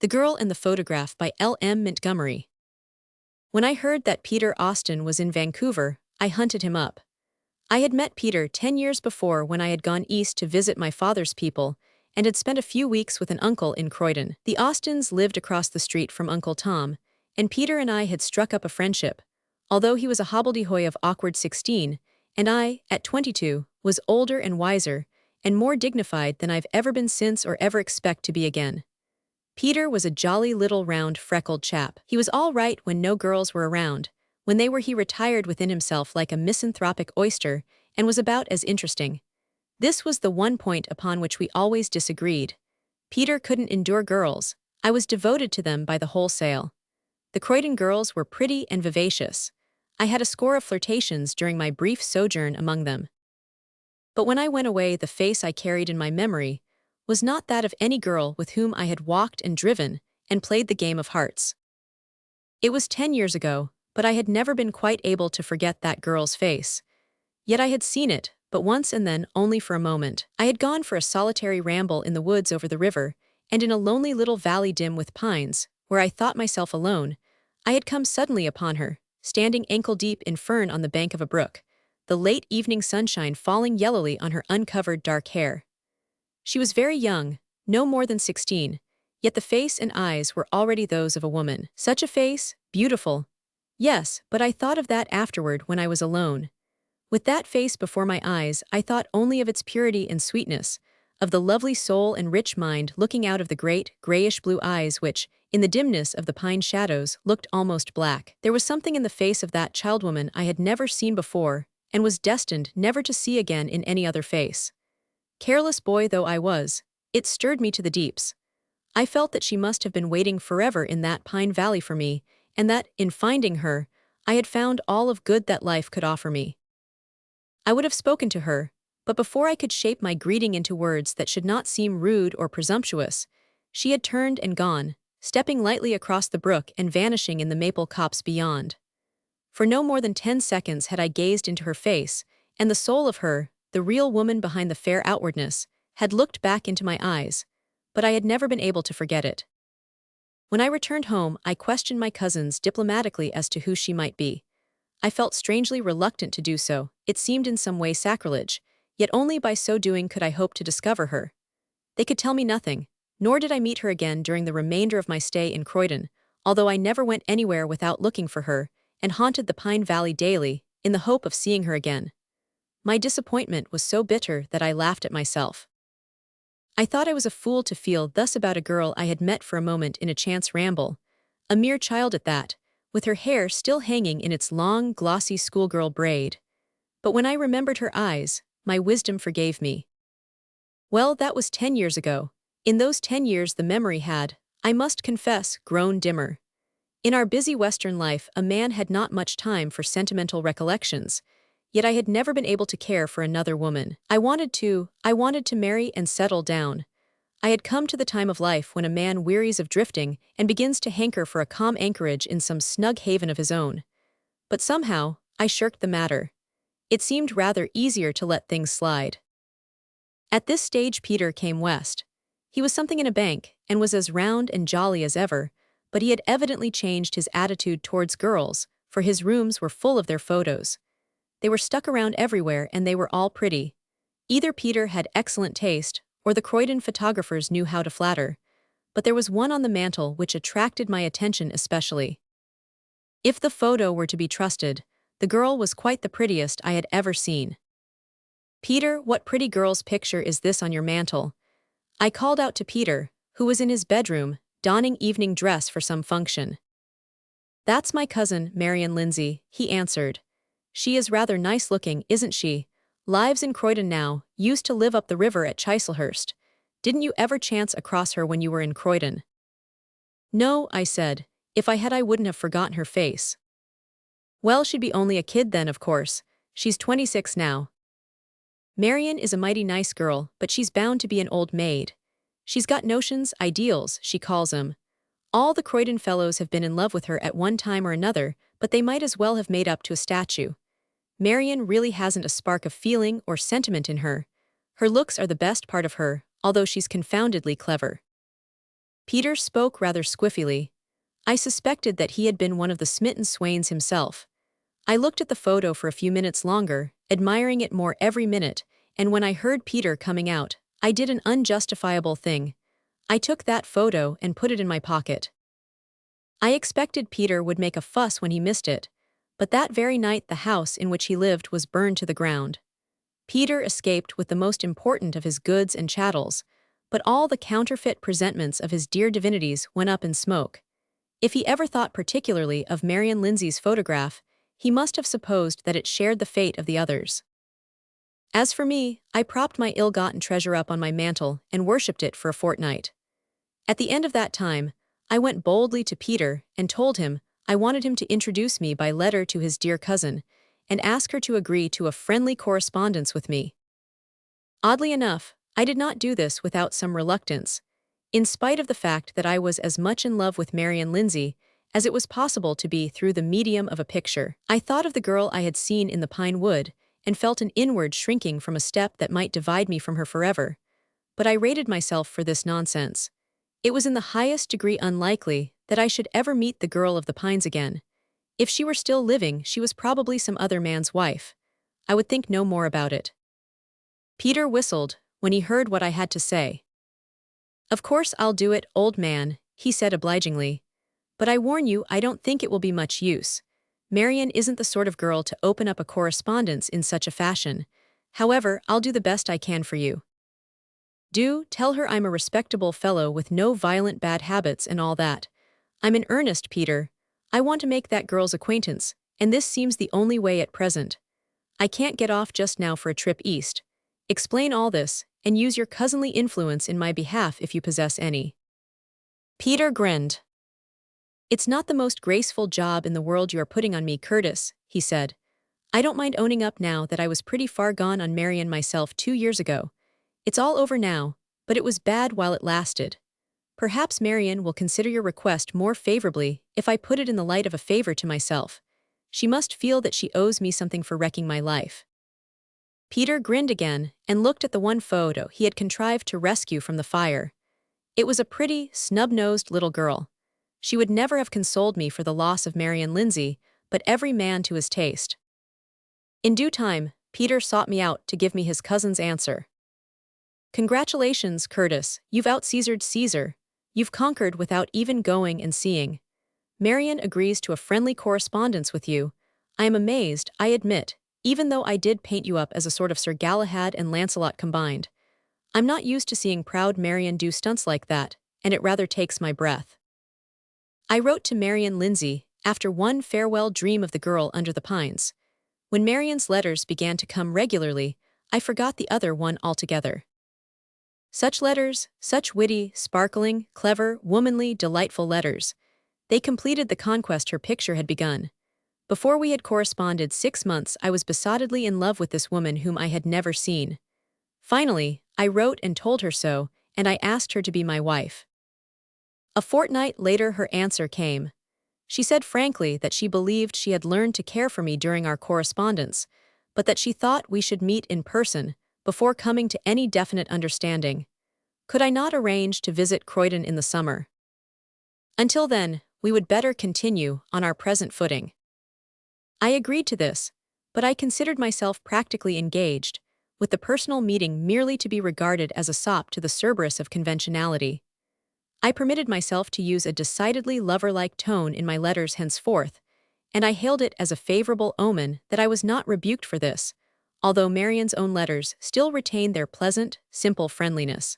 The Girl in the Photograph by L M Montgomery. When I heard that Peter Austin was in Vancouver, I hunted him up. I had met Peter 10 years before when I had gone east to visit my father's people and had spent a few weeks with an uncle in Croydon. The Austins lived across the street from Uncle Tom, and Peter and I had struck up a friendship, although he was a hobbledehoy of awkward 16, and I, at 22, was older and wiser, and more dignified than I've ever been since or ever expect to be again. Peter was a jolly little round freckled chap. He was all right when no girls were around. When they were, he retired within himself like a misanthropic oyster and was about as interesting. This was the one point upon which we always disagreed. Peter couldn't endure girls. I was devoted to them by the wholesale. The Croydon girls were pretty and vivacious. I had a score of flirtations during my brief sojourn among them. But when I went away, the face I carried in my memory was not that of any girl with whom I had walked and driven and played the game of hearts. It was 10 years ago, but I had never been quite able to forget that girl's face. Yet I had seen it, but once and then only for a moment. I had gone for a solitary ramble in the woods over the river, and in a lonely little valley dim with pines, where I thought myself alone, I had come suddenly upon her, standing ankle-deep in fern on the bank of a brook, the late evening sunshine falling yellowly on her uncovered dark hair. She was very young, no more than 16, yet the face and eyes were already those of a woman. Such a face, beautiful. Yes, but I thought of that afterward when I was alone. With that face before my eyes, I thought only of its purity and sweetness, of the lovely soul and rich mind looking out of the great, grayish-blue eyes which, in the dimness of the pine shadows, looked almost black. There was something in the face of that childwoman I had never seen before, and was destined never to see again in any other face. Careless boy though I was, it stirred me to the deeps. I felt that she must have been waiting forever in that pine valley for me, and that, in finding her, I had found all of good that life could offer me. I would have spoken to her, but before I could shape my greeting into words that should not seem rude or presumptuous, she had turned and gone, stepping lightly across the brook and vanishing in the maple copse beyond. For no more than 10 seconds had I gazed into her face, and the soul of her, the real woman behind the fair outwardness, had looked back into my eyes, but I had never been able to forget it. When I returned home, I questioned my cousins diplomatically as to who she might be. I felt strangely reluctant to do so. It seemed in some way sacrilege, yet only by so doing could I hope to discover her. They could tell me nothing, nor did I meet her again during the remainder of my stay in Croydon, although I never went anywhere without looking for her, and haunted the Pine Valley daily, in the hope of seeing her again. My disappointment was so bitter that I laughed at myself. I thought I was a fool to feel thus about a girl I had met for a moment in a chance ramble, a mere child at that, with her hair still hanging in its long, glossy schoolgirl braid. But when I remembered her eyes, my wisdom forgave me. Well, that was 10 years ago. In those 10 years the memory had, I must confess, grown dimmer. In our busy Western life, a man had not much time for sentimental recollections, yet I had never been able to care for another woman. I wanted to marry and settle down. I had come to the time of life when a man wearies of drifting and begins to hanker for a calm anchorage in some snug haven of his own. But somehow, I shirked the matter. It seemed rather easier to let things slide. At this stage Peter came west. He was something in a bank, and was as round and jolly as ever, but he had evidently changed his attitude towards girls, for his rooms were full of their photos. They were stuck around everywhere and they were all pretty. Either Peter had excellent taste, or the Croydon photographers knew how to flatter, but there was one on the mantel which attracted my attention especially. If the photo were to be trusted, the girl was quite the prettiest I had ever seen. "Peter, what pretty girl's picture is this on your mantel?" I called out to Peter, who was in his bedroom, donning evening dress for some function. "That's my cousin, Marian Lindsay," he answered. "She is rather nice-looking, isn't she? Lives in Croydon now, used to live up the river at Chislehurst. Didn't you ever chance across her when you were in Croydon?" "No," I said. "If I had I wouldn't have forgotten her face." "Well, she'd be only a kid then, of course. She's 26 now. Marian is a mighty nice girl, but she's bound to be an old maid. She's got notions, ideals, she calls 'em. All the Croydon fellows have been in love with her at one time or another, but they might as well have made up to a statue. Marian really hasn't a spark of feeling or sentiment in her. Her looks are the best part of her, although she's confoundedly clever." Peter spoke rather squiffily. I suspected that he had been one of the smitten swains himself. I looked at the photo for a few minutes longer, admiring it more every minute, and when I heard Peter coming out, I did an unjustifiable thing. I took that photo and put it in my pocket. I expected Peter would make a fuss when he missed it, but that very night the house in which he lived was burned to the ground. Peter escaped with the most important of his goods and chattels, but all the counterfeit presentments of his dear divinities went up in smoke. If he ever thought particularly of Marian Lindsay's photograph, he must have supposed that it shared the fate of the others. As for me, I propped my ill-gotten treasure up on my mantle and worshipped it for a fortnight. At the end of that time, I went boldly to Peter and told him I wanted him to introduce me by letter to his dear cousin, and ask her to agree to a friendly correspondence with me. Oddly enough, I did not do this without some reluctance, in spite of the fact that I was as much in love with Marian Lindsay as it was possible to be through the medium of a picture. I thought of the girl I had seen in the pine wood and felt an inward shrinking from a step that might divide me from her forever, but I rated myself for this nonsense. It was in the highest degree unlikely that I should ever meet the girl of the pines again. If she were still living, she was probably some other man's wife. I would think no more about it. Peter whistled when he heard what I had to say. "Of course I'll do it, old man," he said obligingly. "But I warn you, I don't think it will be much use. Marian isn't the sort of girl to open up a correspondence in such a fashion. However, I'll do the best I can for you. Do tell her I'm a respectable fellow with no violent bad habits and all that. I'm in earnest, Peter. I want to make that girl's acquaintance, and this seems the only way at present. I can't get off just now for a trip east. Explain all this, and use your cousinly influence in my behalf if you possess any." Peter grinned. "It's not the most graceful job in the world you are putting on me, Curtis," he said. "I don't mind owning up now that I was pretty far gone on Marian myself 2 years ago. It's all over now, but it was bad while it lasted. Perhaps Marian will consider your request more favorably if I put it in the light of a favor to myself. She must feel that she owes me something for wrecking my life." Peter grinned again and looked at the one photo he had contrived to rescue from the fire. It was a pretty, snub-nosed little girl. She would never have consoled me for the loss of Marian Lindsay, but every man to his taste. In due time, Peter sought me out to give me his cousin's answer. "Congratulations, Curtis, you've out-Caesared Caesar. You've conquered without even going and seeing. Marian agrees to a friendly correspondence with you. I am amazed, I admit, even though I did paint you up as a sort of Sir Galahad and Lancelot combined. I'm not used to seeing proud Marian do stunts like that, and it rather takes my breath." I wrote to Marian Lindsay after one farewell dream of the girl under the pines. When Marian's letters began to come regularly, I forgot the other one altogether. Such letters, such witty, sparkling, clever, womanly, delightful letters. They completed the conquest her picture had begun. Before we had corresponded 6 months, I was besottedly in love with this woman whom I had never seen. Finally, I wrote and told her so, and I asked her to be my wife. A fortnight later her answer came. She said frankly that she believed she had learned to care for me during our correspondence, but that she thought we should meet in person before coming to any definite understanding. Could I not arrange to visit Croydon in the summer? Until then, we would better continue on our present footing. I agreed to this, but I considered myself practically engaged, with the personal meeting merely to be regarded as a sop to the Cerberus of conventionality. I permitted myself to use a decidedly lover-like tone in my letters henceforth, and I hailed it as a favorable omen that I was not rebuked for this, although Marian's own letters still retained their pleasant, simple friendliness.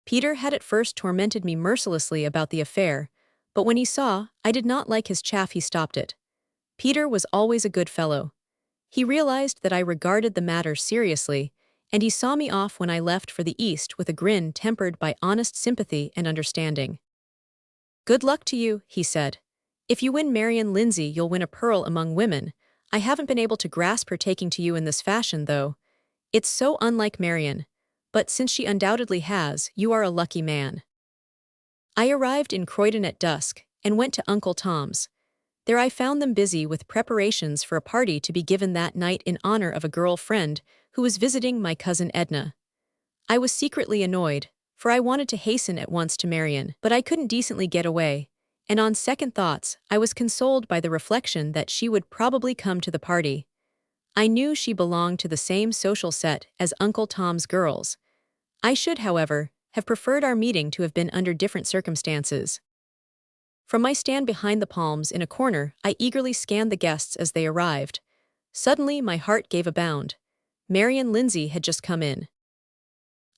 Peter had at first tormented me mercilessly about the affair, but when he saw I did not like his chaff, he stopped it. Peter was always a good fellow. He realized that I regarded the matter seriously, and he saw me off when I left for the East with a grin tempered by honest sympathy and understanding. "Good luck to you," he said. "If you win Marian Lindsay, you'll win a pearl among women. I haven't been able to grasp her taking to you in this fashion, though. It's so unlike Marian. But since she undoubtedly has, you are a lucky man." I arrived in Croydon at dusk and went to Uncle Tom's. There I found them busy with preparations for a party to be given that night in honor of a girl friend who was visiting my cousin Edna. I was secretly annoyed, for I wanted to hasten at once to Marion, but I couldn't decently get away, and on second thoughts, I was consoled by the reflection that she would probably come to the party. I knew she belonged to the same social set as Uncle Tom's girls. I should, however, have preferred our meeting to have been under different circumstances. From my stand behind the palms in a corner, I eagerly scanned the guests as they arrived. Suddenly, my heart gave a bound. Marion Lindsay had just come in.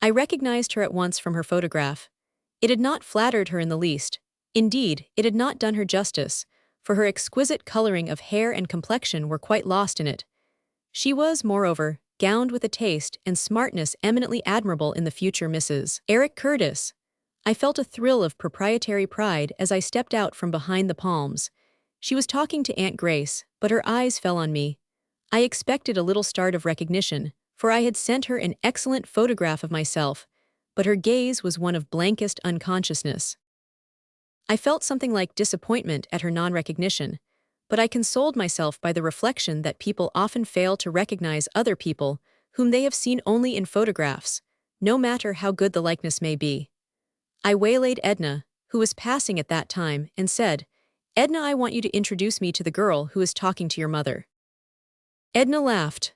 I recognized her at once from her photograph. It had not flattered her in the least. Indeed, it had not done her justice, for her exquisite coloring of hair and complexion were quite lost in it. She was, moreover, gowned with a taste and smartness eminently admirable in the future Mrs. Eric Curtis. I felt a thrill of proprietary pride as I stepped out from behind the palms. She was talking to Aunt Grace, but her eyes fell on me. I expected a little start of recognition, for I had sent her an excellent photograph of myself, but her gaze was one of blankest unconsciousness. I felt something like disappointment at her non-recognition, but I consoled myself by the reflection that people often fail to recognize other people whom they have seen only in photographs, no matter how good the likeness may be. I waylaid Edna, who was passing at that time, and said, "Edna, I want you to introduce me to the girl who is talking to your mother." Edna laughed.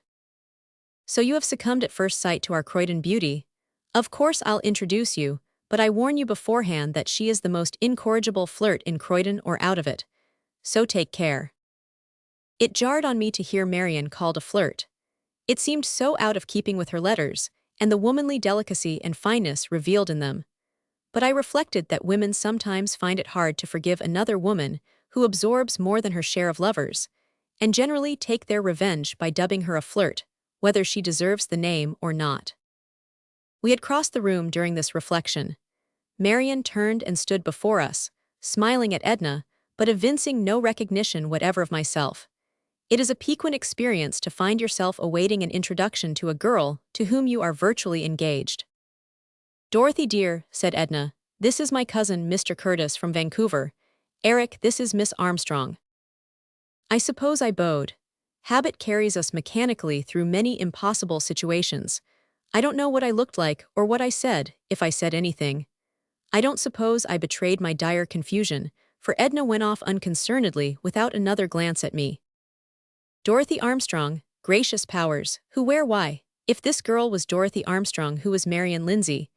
"So you have succumbed at first sight to our Croydon beauty? Of course I'll introduce you, but I warn you beforehand that she is the most incorrigible flirt in Croydon or out of it. So take care." It jarred on me to hear Marion called a flirt. It seemed so out of keeping with her letters, and the womanly delicacy and fineness revealed in them. But I reflected that women sometimes find it hard to forgive another woman who absorbs more than her share of lovers, and generally take their revenge by dubbing her a flirt, whether she deserves the name or not. We had crossed the room during this reflection. Marion turned and stood before us, smiling at Edna, but evincing no recognition whatever of myself. It is a piquant experience to find yourself awaiting an introduction to a girl to whom you are virtually engaged. "Dorothy dear," said Edna, "this is my cousin Mr. Curtis from Vancouver. Eric, this is Miss Armstrong." I suppose I bowed. Habit carries us mechanically through many impossible situations. I don't know what I looked like or what I said, if I said anything. I don't suppose I betrayed my dire confusion, for Edna went off unconcernedly without another glance at me. Dorothy Armstrong, gracious powers, who where why? If this girl was Dorothy Armstrong, who was Marion Lindsay?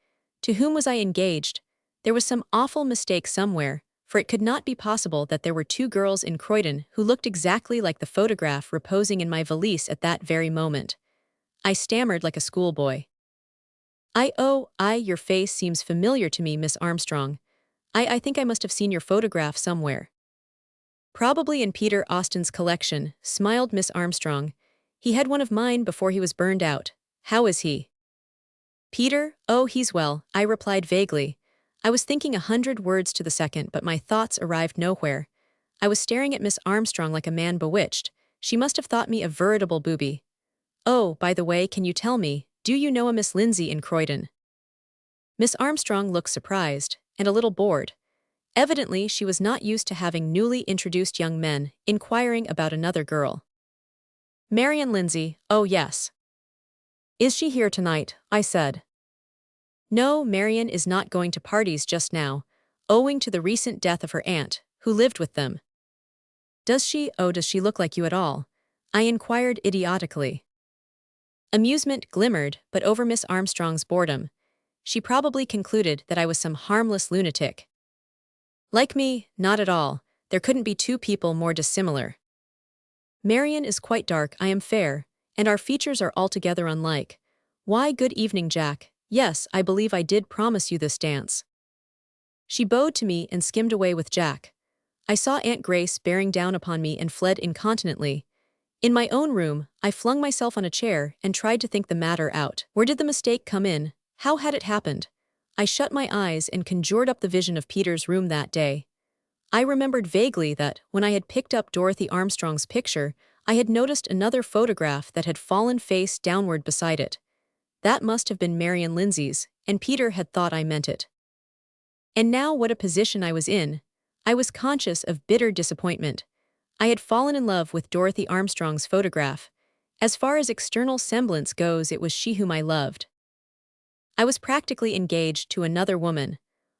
To whom was I engaged? There was some awful mistake somewhere, for it could not be possible that there were two girls in Croydon who looked exactly like the photograph reposing in my valise at that very moment. I stammered like a schoolboy. Your face seems familiar to me, Miss Armstrong. I think I must have seen your photograph somewhere." "Probably in Peter Austin's collection," smiled Miss Armstrong. "He had one of mine before he was burned out. How is he?" "Peter? Oh, he's well," I replied vaguely. I was thinking 100 words to the second, but my thoughts arrived nowhere. I was staring at Miss Armstrong like a man bewitched. She must have thought me a veritable booby. "Oh, by the way, can you tell me, do you know a Miss Lindsay in Croydon?" Miss Armstrong looked surprised, and a little bored. Evidently, she was not used to having newly introduced young men inquiring about another girl. "Marion Lindsay, oh yes." "Is she here tonight?" I said. "No, Marion is not going to parties just now, owing to the recent death of her aunt, who lived with them." Does she look like you at all?" I inquired idiotically. Amusement glimmered, but over Miss Armstrong's boredom. She probably concluded that I was some harmless lunatic. "Like me? Not at all. There couldn't be two people more dissimilar. Marion is quite dark, I am fair, and our features are altogether unlike. Why, good evening, Jack. Yes, I believe I did promise you this dance." She bowed to me and skimmed away with Jack. I saw Aunt Grace bearing down upon me and fled incontinently. In my own room, I flung myself on a chair and tried to think the matter out. Where did the mistake come in? How had it happened? I shut my eyes and conjured up the vision of Peter's room that day. I remembered vaguely that, when I had picked up Dorothy Armstrong's picture, I had noticed another photograph that had fallen face downward beside it. That must have been Marion Lindsay's, and Peter had thought I meant it. And now what a position I was in. I was conscious of bitter disappointment. I had fallen in love with Dorothy Armstrong's photograph. As far as external semblance goes, it was she whom I loved. I was practically engaged to another woman,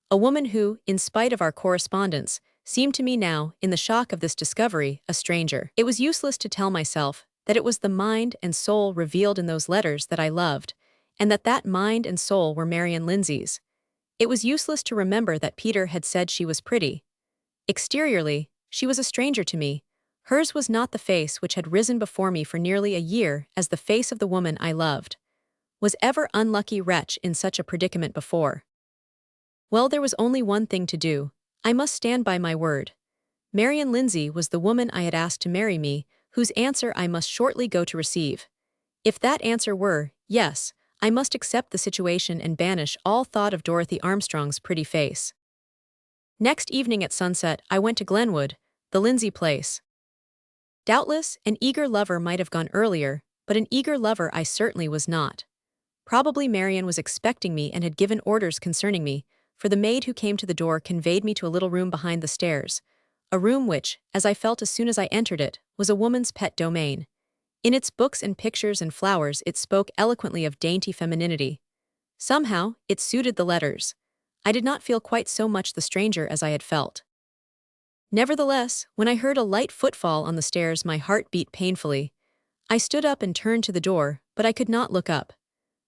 a woman who, in spite of our correspondence, seemed to me now, in the shock of this discovery, a stranger. It was useless to tell myself that it was the mind and soul revealed in those letters that I loved, and that mind and soul were Marian Lindsay's. It was useless to remember that Peter had said she was pretty. Exteriorly, she was a stranger to me. Hers was not the face which had risen before me for nearly a year as the face of the woman I loved. Was ever unlucky wretch in such a predicament before? Well, there was only one thing to do. I must stand by my word. Marian Lindsay was the woman I had asked to marry me, whose answer I must shortly go to receive. If that answer were, yes, I must accept the situation and banish all thought of Dorothy Armstrong's pretty face. Next evening at sunset, I went to Glenwood, the Lindsay place. Doubtless, an eager lover might have gone earlier, but an eager lover I certainly was not. Probably Marian was expecting me and had given orders concerning me, for the maid who came to the door conveyed me to a little room behind the stairs, a room which, as I felt as soon as I entered it, was a woman's pet domain. In its books and pictures and flowers it spoke eloquently of dainty femininity. Somehow, it suited the letters. I did not feel quite so much the stranger as I had felt. Nevertheless, when I heard a light footfall on the stairs, my heart beat painfully. I stood up and turned to the door, but I could not look up.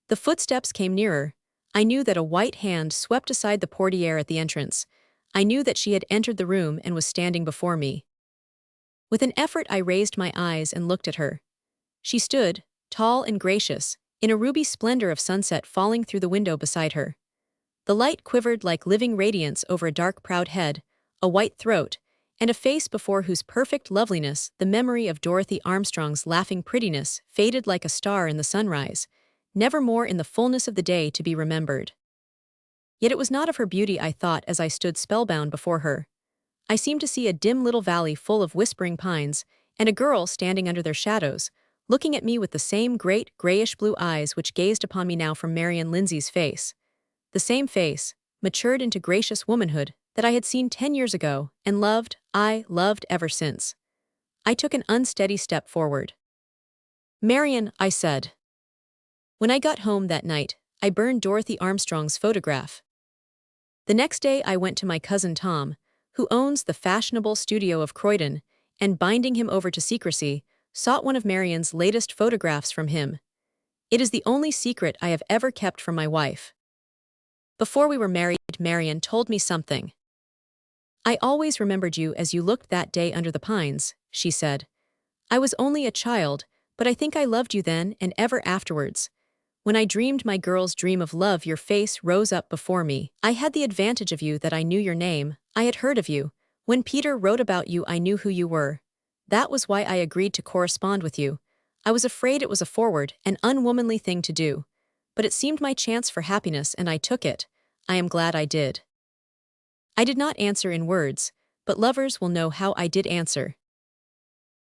The footsteps came nearer. I knew that a white hand swept aside the portière at the entrance. I knew that she had entered the room and was standing before me. With an effort I raised my eyes and looked at her. She stood, tall and gracious, in a ruby splendor of sunset falling through the window beside her. The light quivered like living radiance over a dark proud head, a white throat, and a face before whose perfect loveliness the memory of Dorothy Armstrong's laughing prettiness faded like a star in the sunrise, never more in the fullness of the day to be remembered. Yet it was not of her beauty I thought as I stood spellbound before her. I seemed to see a dim little valley full of whispering pines, and a girl standing under their shadows, looking at me with the same great, grayish-blue eyes which gazed upon me now from Marian Lindsay's face. The same face, matured into gracious womanhood, that I had seen 10 years ago, and loved ever since. I took an unsteady step forward. "Marian," I said. When I got home that night, I burned Dorothy Armstrong's photograph. The next day I went to my cousin Tom, who owns the fashionable studio of Croydon, and binding him over to secrecy, sought one of Marian's latest photographs from him. It is the only secret I have ever kept from my wife. Before we were married, Marian told me something. "I always remembered you as you looked that day under the pines," she said. "I was only a child, but I think I loved you then and ever afterwards. When I dreamed my girl's dream of love, your face rose up before me. I had the advantage of you that I knew your name, I had heard of you. When Peter wrote about you, I knew who you were. That was why I agreed to correspond with you. I was afraid it was a forward, an unwomanly thing to do. But it seemed my chance for happiness and I took it. I am glad I did." I did not answer in words, but lovers will know how I did answer.